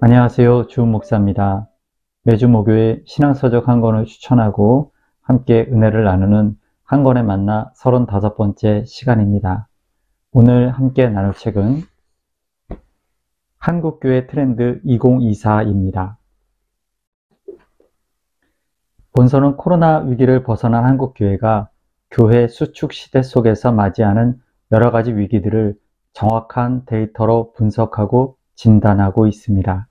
안녕하세요. 주은 목사입니다. 매주 목요일 신앙서적 한 권을 추천하고 함께 은혜를 나누는 한 권에 만나 35번째 시간입니다. 오늘 함께 나눌 책은 한국교회 트렌드 2024입니다. 본서는 코로나 위기를 벗어난 한국교회가 교회 수축 시대 속에서 맞이하는 여러 가지 위기들을 정확한 데이터로 분석하고 진단하고 있습니다.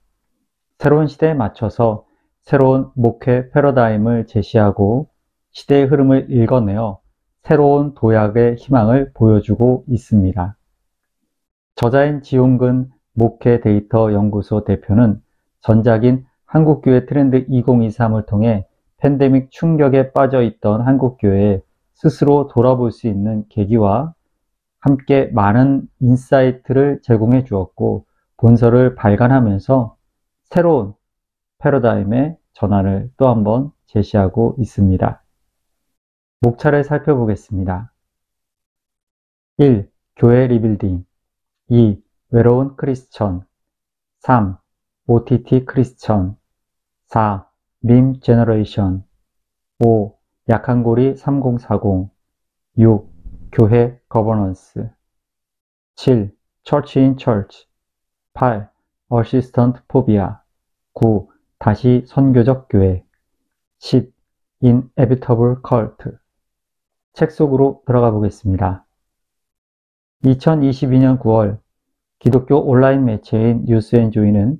새로운 시대에 맞춰서 새로운 목회 패러다임을 제시하고 시대의 흐름을 읽어내어 새로운 도약의 희망을 보여주고 있습니다. 저자인 지용근 목회 데이터 연구소 대표는 전작인 한국교회 트렌드 2023을 통해 팬데믹 충격에 빠져 있던 한국교회에 스스로 돌아볼 수 있는 계기와 함께 많은 인사이트를 제공해 주었고, 본서를 발간하면서 새로운 패러다임의 전환을 또 한번 제시하고 있습니다. 목차를 살펴보겠습니다. 1. 교회 리빌딩. 2. 외로운 크리스천. 3. OTT 크리스천. 4. 밈 제너레이션. 5. 약한고리 3040. 6. 교회 거버넌스. 7. Church in Church. 8. 어시스턴트 포비아. 9. 다시 선교적 교회. 10. Inevitable Cult. 책 속으로 들어가 보겠습니다. 2022년 9월 기독교 온라인 매체인 뉴스앤조이는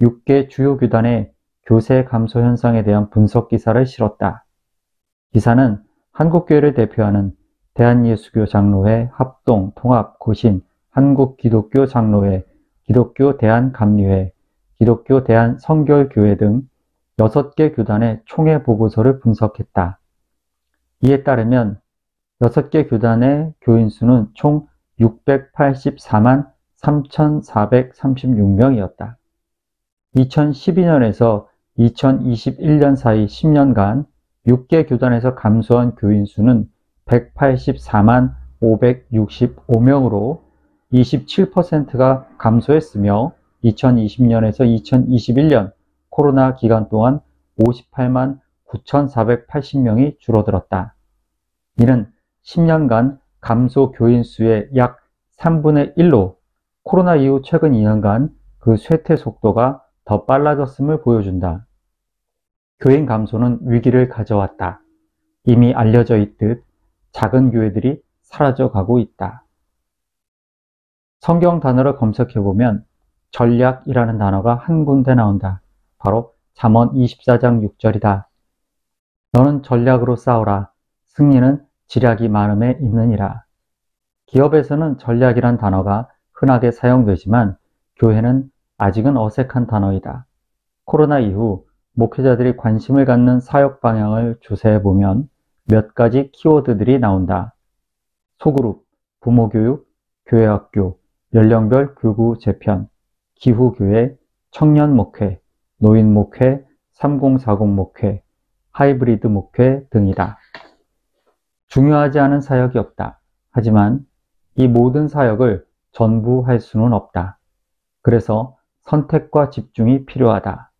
6개 주요 교단의 교세 감소 현상에 대한 분석 기사를 실었다. 기사는 한국교회를 대표하는 대한예수교 장로회, 합동, 통합, 고신, 한국기독교 장로회, 기독교 대한감리회, 기독교 대한성결교회 등 6개 교단의 총회 보고서를 분석했다. 이에 따르면 6개 교단의 교인 수는 총 684만 3,436명이었다. 2012년에서 2021년 사이 10년간 6개 교단에서 감소한 교인 수는 184만 565명으로 27%가 감소했으며 2020년에서 2021년 코로나 기간 동안 58만 9,480명이 줄어들었다. 이는 10년간 감소 교인 수의 약 3분의 1로 코로나 이후 최근 2년간 그 쇠퇴 속도가 더 빨라졌음을 보여준다. 교인 감소는 위기를 가져왔다. 이미 알려져 있듯 작은 교회들이 사라져가고 있다. 성경 단어를 검색해보면 전략이라는 단어가 한 군데 나온다. 바로 잠언 24장 6절이다. 너는 전략으로 싸우라. 승리는 지략이 많음에 있느니라. 기업에서는 전략이란 단어가 흔하게 사용되지만 교회는 아직은 어색한 단어이다. 코로나 이후 목회자들이 관심을 갖는 사역 방향을 조사해보면 몇 가지 키워드들이 나온다. 소그룹, 부모교육, 교회학교, 연령별 교구 재편, 기후교회, 청년 목회, 노인 목회, 3040 목회, 하이브리드 목회 등이다. 중요하지 않은 사역이 없다. 하지만 이 모든 사역을 전부 할 수는 없다. 그래서 선택과 집중이 필요하다.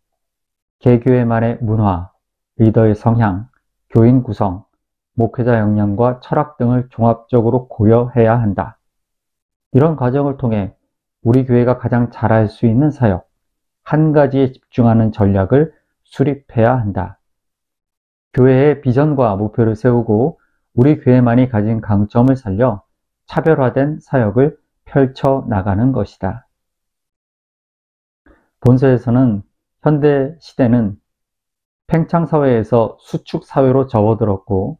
개교회만의 문화, 리더의 성향, 교인 구성, 목회자 역량과 철학 등을 종합적으로 고려해야 한다. 이런 과정을 통해 우리 교회가 가장 잘할 수 있는 사역, 한 가지에 집중하는 전략을 수립해야 한다. 교회의 비전과 목표를 세우고 우리 교회만이 가진 강점을 살려 차별화된 사역을 펼쳐 나가는 것이다. 본서에서는 현대 시대는 팽창사회에서 수축사회로 접어들었고,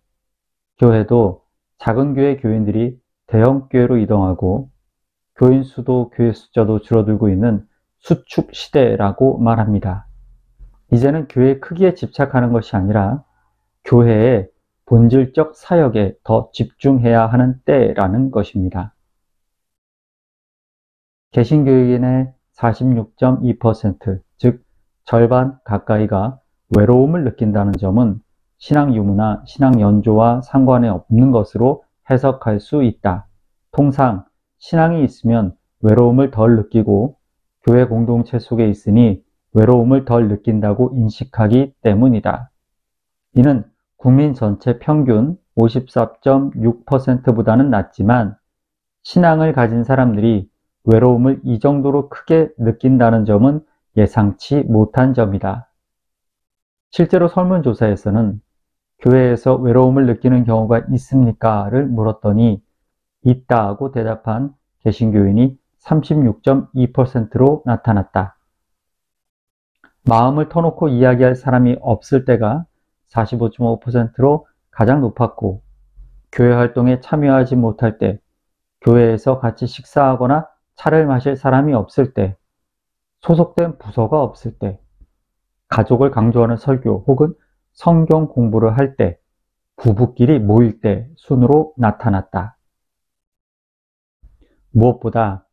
교회도 작은 교회 교인들이 대형 교회로 이동하고 교인 수도 교회 숫자도 줄어들고 있는 수축 시대라고 말합니다. 이제는 교회의 크기에 집착하는 것이 아니라 교회의 본질적 사역에 더 집중해야 하는 때라는 것입니다. 개신교인의 46.2%, 즉 절반 가까이가 외로움을 느낀다는 점은 신앙 유무나 신앙 연조와 상관이 없는 것으로 해석할 수 있다. 통상 신앙이 있으면 외로움을 덜 느끼고 교회 공동체 속에 있으니 외로움을 덜 느낀다고 인식하기 때문이다. 이는 국민 전체 평균 54.6%보다는 낮지만 신앙을 가진 사람들이 외로움을 이 정도로 크게 느낀다는 점은 예상치 못한 점이다. 실제로 설문조사에서는 교회에서 외로움을 느끼는 경우가 있습니까?를 물었더니 있다고 대답한 개신교인이 36.2%로 나타났다. 마음을 터놓고 이야기할 사람이 없을 때가 45.5%로 가장 높았고, 교회 활동에 참여하지 못할 때, 교회에서 같이 식사하거나 차를 마실 사람이 없을 때, 소속된 부서가 없을 때, 가족을 강조하는 설교 혹은 성경 공부를 할 때, 부부끼리 모일 때 순으로 나타났다. 무엇보다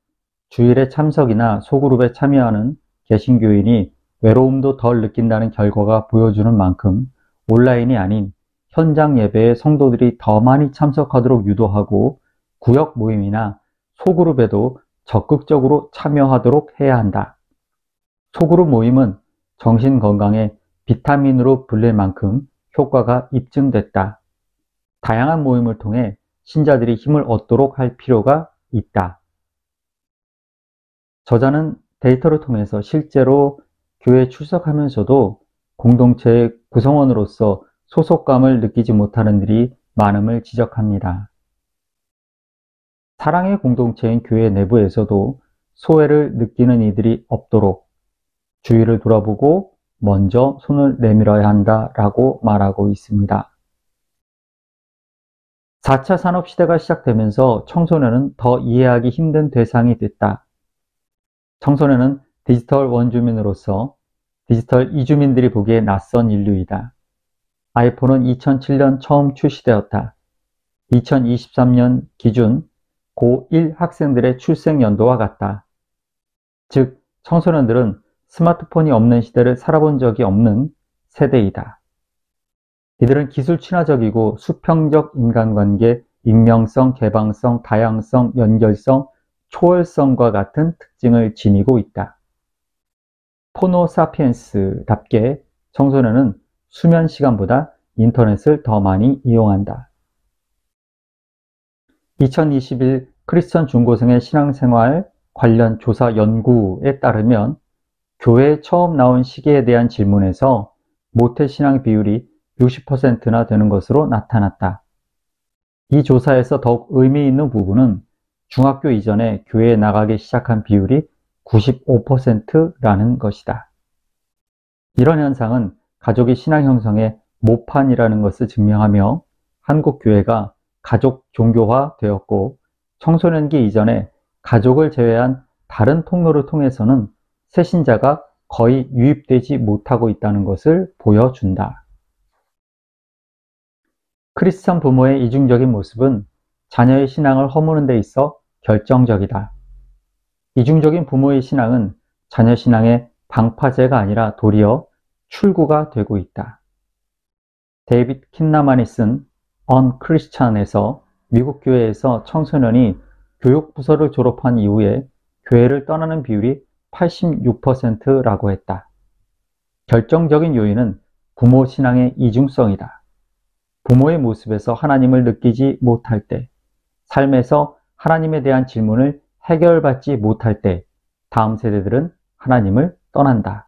주일에 참석이나 소그룹에 참여하는 개신교인이 외로움도 덜 느낀다는 결과가 보여주는 만큼 온라인이 아닌 현장 예배에 성도들이 더 많이 참석하도록 유도하고 구역 모임이나 소그룹에도 적극적으로 참여하도록 해야 한다. 소그룹 모임은 정신 건강에 비타민으로 불릴 만큼 효과가 입증됐다. 다양한 모임을 통해 신자들이 힘을 얻도록 할 필요가 있다. 저자는 데이터를 통해서 실제로 교회에 출석하면서도 공동체의 구성원으로서 소속감을 느끼지 못하는 일이 많음을 지적합니다. 사랑의 공동체인 교회 내부에서도 소외를 느끼는 이들이 없도록 주위를 돌아보고 먼저 손을 내밀어야 한다라고 말하고 있습니다. 4차 산업시대가 시작되면서 청소년은 더 이해하기 힘든 대상이 됐다. 청소년은 디지털 원주민으로서 디지털 이주민들이 보기에 낯선 인류이다. 아이폰은 2007년 처음 출시되었다. 2023년 기준 고1 학생들의 출생 연도와 같다. 즉, 청소년들은 스마트폰이 없는 시대를 살아본 적이 없는 세대이다. 이들은 기술 친화적이고 수평적 인간관계, 익명성, 개방성, 다양성, 연결성, 초월성과 같은 특징을 지니고 있다. 호모사피엔스답게 청소년은 수면 시간보다 인터넷을 더 많이 이용한다. 2021 크리스천 중고생의 신앙생활 관련 조사 연구에 따르면 교회에 처음 나온 시기에 대한 질문에서 모태신앙 비율이 60%나 되는 것으로 나타났다. 이 조사에서 더욱 의미 있는 부분은 중학교 이전에 교회에 나가기 시작한 비율이 95%라는 것이다. 이런 현상은 가족의 신앙 형성의 모판이라는 것을 증명하며 한국 교회가 가족 종교화 되었고 청소년기 이전에 가족을 제외한 다른 통로를 통해서는 새신자가 거의 유입되지 못하고 있다는 것을 보여준다. 크리스천 부모의 이중적인 모습은 자녀의 신앙을 허무는 데 있어 결정적이다. 이중적인 부모의 신앙은 자녀 신앙의 방파제가 아니라 도리어 출구가 되고 있다. 데이빗 킨나만이 쓴 언크리스찬에서 미국 교회에서 청소년이 교육부서를 졸업한 이후에 교회를 떠나는 비율이 86%라고 했다. 결정적인 요인은 부모 신앙의 이중성이다. 부모의 모습에서 하나님을 느끼지 못할 때, 삶에서 하나님에 대한 질문을 해결받지 못할 때, 다음 세대들은 하나님을 떠난다.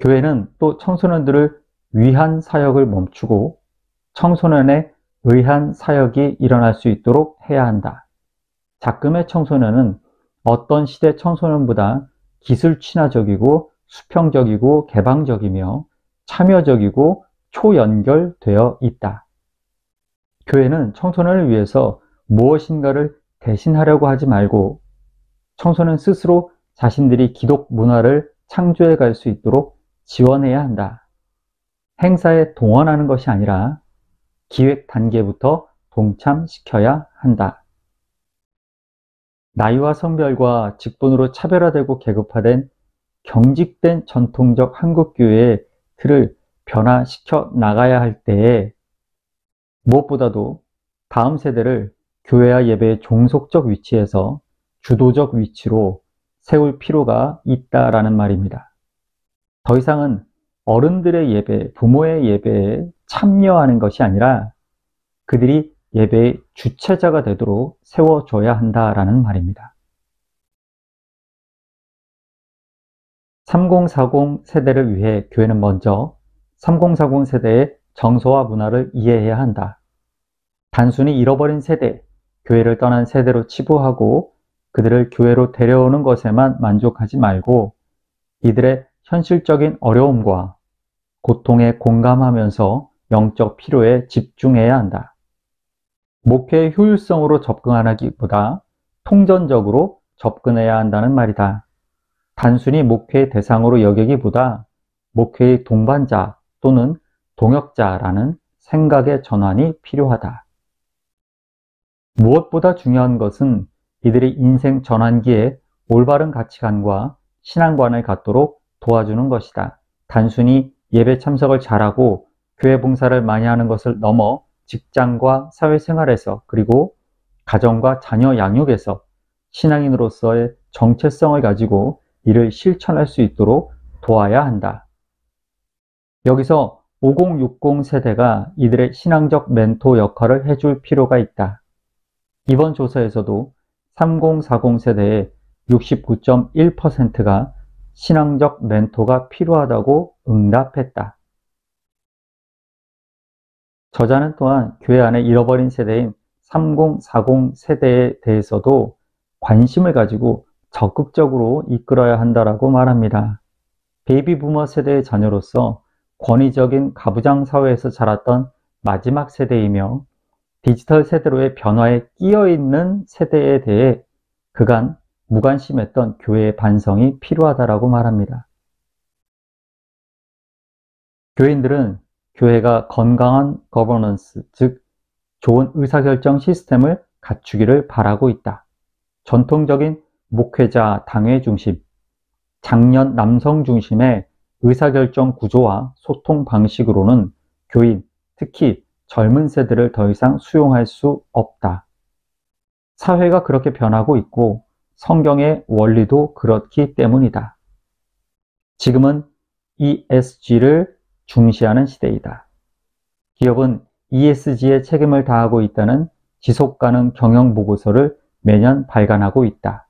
교회는 또 청소년들을 위한 사역을 멈추고 청소년에 의한 사역이 일어날 수 있도록 해야 한다. 작금의 청소년은 어떤 시대 청소년보다 기술 친화적이고 수평적이고 개방적이며 참여적이고 초연결되어 있다. 교회는 청소년을 위해서 무엇인가를 대신하려고 하지 말고 청소년 스스로 자신들이 기독 문화를 창조해 갈 수 있도록 지원해야 한다. 행사에 동원하는 것이 아니라 기획 단계부터 동참시켜야 한다. 나이와 성별과 직분으로 차별화되고 계급화된 경직된 전통적 한국교회의 틀을 변화시켜 나가야 할 때에 무엇보다도 다음 세대를 교회와 예배의 종속적 위치에서 주도적 위치로 세울 필요가 있다라는 말입니다. 더 이상은 어른들의 예배, 부모의 예배에 참여하는 것이 아니라 그들이 예배의 주체자가 되도록 세워줘야 한다라는 말입니다. 3040 세대를 위해 교회는 먼저 3040 세대의 정서와 문화를 이해해야 한다. 단순히 잃어버린 세대, 교회를 떠난 세대로 치부하고 그들을 교회로 데려오는 것에만 만족하지 말고 이들의 현실적인 어려움과 고통에 공감하면서 영적 필요에 집중해야 한다. 목회의 효율성으로 접근하기보다 통전적으로 접근해야 한다는 말이다. 단순히 목회의 대상으로 여기기보다 목회의 동반자 또는 동역자라는 생각의 전환이 필요하다. 무엇보다 중요한 것은 이들이 인생 전환기에 올바른 가치관과 신앙관을 갖도록 도와주는 것이다. 단순히 예배 참석을 잘하고 교회 봉사를 많이 하는 것을 넘어 직장과 사회생활에서 그리고 가정과 자녀 양육에서 신앙인으로서의 정체성을 가지고 이를 실천할 수 있도록 도와야 한다. 여기서 5060 세대가 이들의 신앙적 멘토 역할을 해줄 필요가 있다. 이번 조사에서도 3040 세대의 69.1%가 신앙적 멘토가 필요하다고 응답했다. 저자는 또한 교회 안에 잃어버린 세대인 3040 세대에 대해서도 관심을 가지고 적극적으로 이끌어야 한다라고 말합니다. 베이비 부머 세대의 자녀로서 권위적인 가부장 사회에서 자랐던 마지막 세대이며 디지털 세대로의 변화에 끼어있는 세대에 대해 그간 무관심했던 교회의 반성이 필요하다라고 말합니다. 교인들은 교회가 건강한 거버넌스, 즉 좋은 의사결정 시스템을 갖추기를 바라고 있다. 전통적인 목회자 당회 중심, 장년 남성 중심의 의사결정 구조와 소통 방식으로는 교인, 특히 젊은 세대를 더 이상 수용할 수 없다. 사회가 그렇게 변하고 있고 성경의 원리도 그렇기 때문이다. 지금은 ESG를 중시하는 시대이다. 기업은 ESG에 책임을 다하고 있다는 지속가능 경영보고서를 매년 발간하고 있다.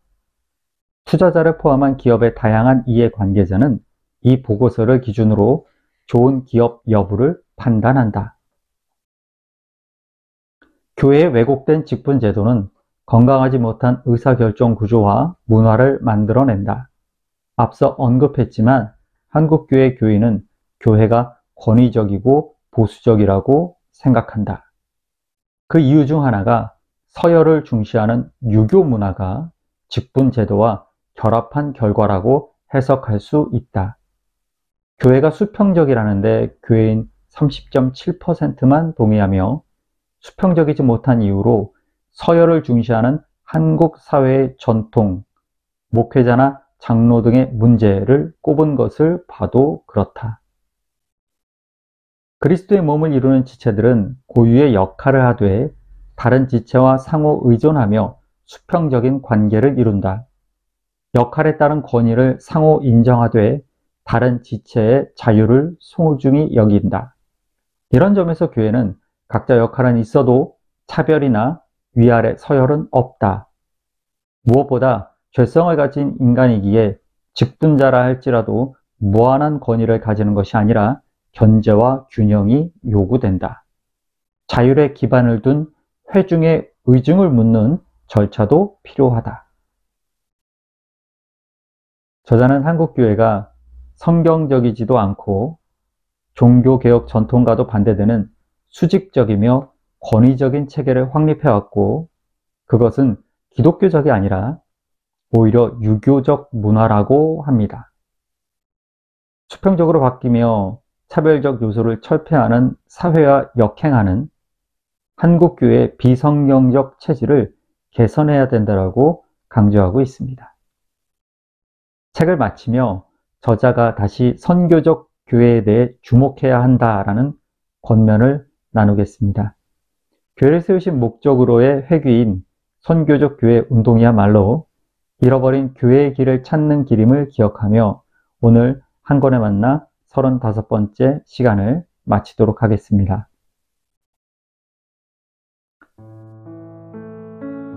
투자자를 포함한 기업의 다양한 이해관계자는 이 보고서를 기준으로 좋은 기업 여부를 판단한다. 교회의 왜곡된 직분 제도는 건강하지 못한 의사결정 구조와 문화를 만들어낸다. 앞서 언급했지만 한국교회 교인은 교회가 권위적이고 보수적이라고 생각한다. 그 이유 중 하나가 서열을 중시하는 유교 문화가 직분 제도와 결합한 결과라고 해석할 수 있다. 교회가 수평적이라는데 교회인 30.7%만 동의하며 수평적이지 못한 이유로 서열을 중시하는 한국 사회의 전통, 목회자나 장로 등의 문제를 꼽은 것을 봐도 그렇다. 그리스도의 몸을 이루는 지체들은 고유의 역할을 하되 다른 지체와 상호 의존하며 수평적인 관계를 이룬다. 역할에 따른 권위를 상호 인정하되 다른 지체의 자유를 소중히 여긴다. 이런 점에서 교회는 각자 역할은 있어도 차별이나 위아래 서열은 없다. 무엇보다 죄성을 가진 인간이기에 직분자라 할지라도 무한한 권위를 가지는 것이 아니라 견제와 균형이 요구된다. 자율의 기반을 둔 회중의 의중을 묻는 절차도 필요하다. 저자는 한국교회가 성경적이지도 않고 종교개혁 전통과도 반대되는 수직적이며 권위적인 체계를 확립해왔고 그것은 기독교적이 아니라 오히려 유교적 문화라고 합니다. 수평적으로 바뀌며 차별적 요소를 철폐하는 사회와 역행하는 한국교회의 비성경적 체질을 개선해야 된다고 강조하고 있습니다. 책을 마치며 저자가 다시 선교적 교회에 대해 주목해야 한다라는 권면을 나누겠습니다. 교회를 세우신 목적으로의 회귀인 선교적 교회 운동이야말로 잃어버린 교회의 길을 찾는 길임을 기억하며 오늘 한 권에 만나 35번째 시간을 마치도록 하겠습니다.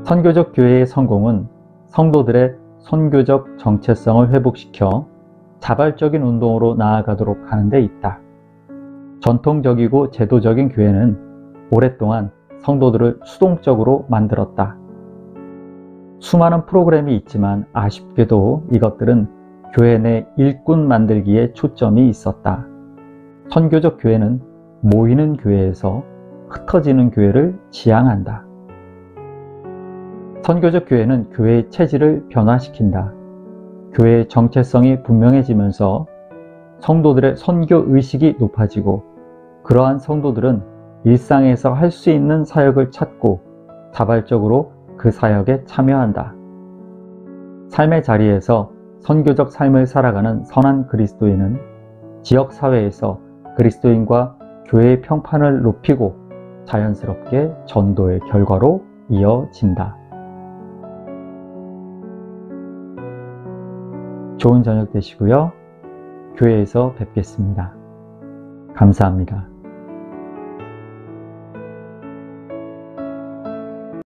선교적 교회의 성공은 성도들의 선교적 정체성을 회복시켜 자발적인 운동으로 나아가도록 하는 데 있다. 전통적이고 제도적인 교회는 오랫동안 성도들을 수동적으로 만들었다. 수많은 프로그램이 있지만 아쉽게도 이것들은 교회 내 일꾼 만들기에 초점이 있었다. 선교적 교회는 모이는 교회에서 흩어지는 교회를 지향한다. 선교적 교회는 교회의 체질을 변화시킨다. 교회의 정체성이 분명해지면서 성도들의 선교 의식이 높아지고 그러한 성도들은 일상에서 할 수 있는 사역을 찾고 자발적으로 그 사역에 참여한다. 삶의 자리에서 선교적 삶을 살아가는 선한 그리스도인은 지역사회에서 그리스도인과 교회의 평판을 높이고 자연스럽게 전도의 결과로 이어진다. 좋은 저녁 되시고요. 교회에서 뵙겠습니다. 감사합니다.